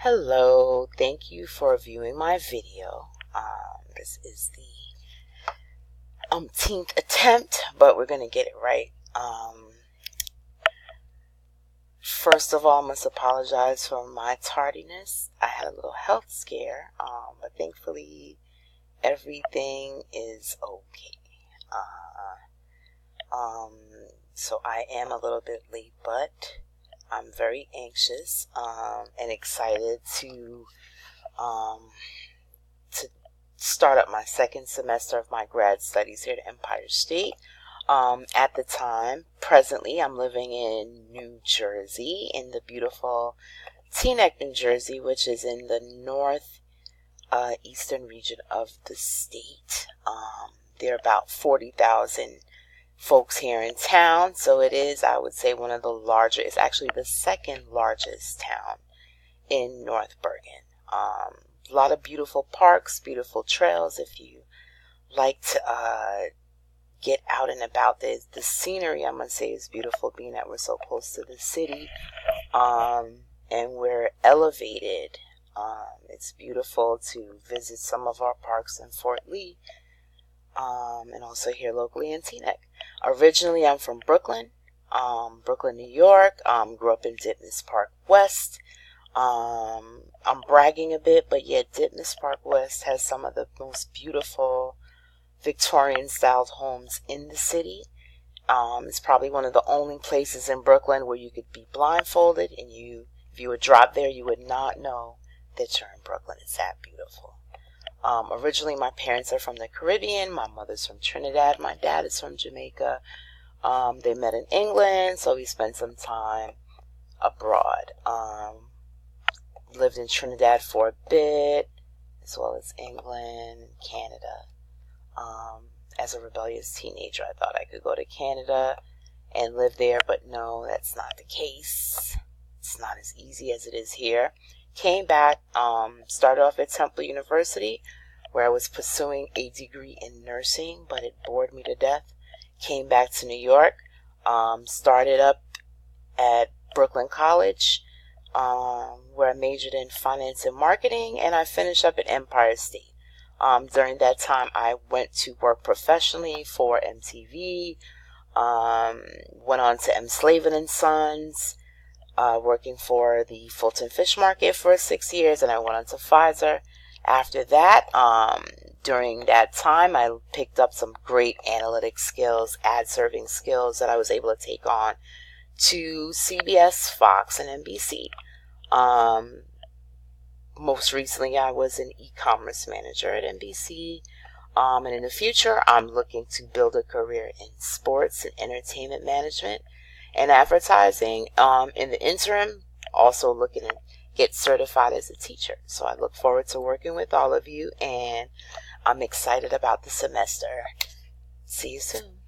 Hello, thank you for viewing my video. This is the umpteenth attempt, but we're going to get it right. First of all, I must apologize for my tardiness. I had a little health scare, but thankfully everything is okay. So I am a little bit late, but I'm very anxious and excited to start up my second semester of my grad studies here at Empire State. At the time, presently, I'm living in New Jersey, in the beautiful Teaneck, New Jersey, which is in the northeastern region of the state. There are about 40,000 folks here in town, so it is, I would say, one of the larger. It's actually the second largest town in North Bergen. A lot of beautiful parks, beautiful trails. If you like to get out and about, the scenery, I must say, is beautiful, being that we're so close to the city, and we're elevated. It's beautiful to visit some of our parks in Fort Lee, and also here locally in Teaneck. Originally, I'm from Brooklyn, New York. Grew up in Ditmas Park West. I'm bragging a bit, but yeah, Ditmas Park West has some of the most beautiful Victorian-styled homes in the city. It's probably one of the only places in Brooklyn where you could be blindfolded, and if you would drop there, you would not know that you're in Brooklyn. It's that beautiful. Originally, my parents are from the Caribbean. My mother's from Trinidad. My dad is from Jamaica. They met in England, so we spent some time abroad. Lived in Trinidad for a bit, as well as England and Canada. As a rebellious teenager, I thought I could go to Canada and live there, but no, that's not the case. It's not as easy as it is here. Came back, started off at Temple University, where I was pursuing a degree in nursing, but it bored me to death. Came back to New York, started up at Brooklyn College, where I majored in finance and marketing, and I finished up at Empire State. During that time, I went to work professionally for MTV, went on to M. Slavin & Sons, working for the Fulton Fish Market for 6 years, and I went on to Pfizer. After that, during that time, I picked up some great analytic skills, ad serving skills that I was able to take on to CBS, Fox, and NBC. Most recently, I was an e-commerce manager at NBC. And in the future, I'm looking to build a career in sports and entertainment management and advertising. In the interim, also looking to get certified as a teacher. So I look forward to working with all of you, and I'm excited about the semester. See you soon.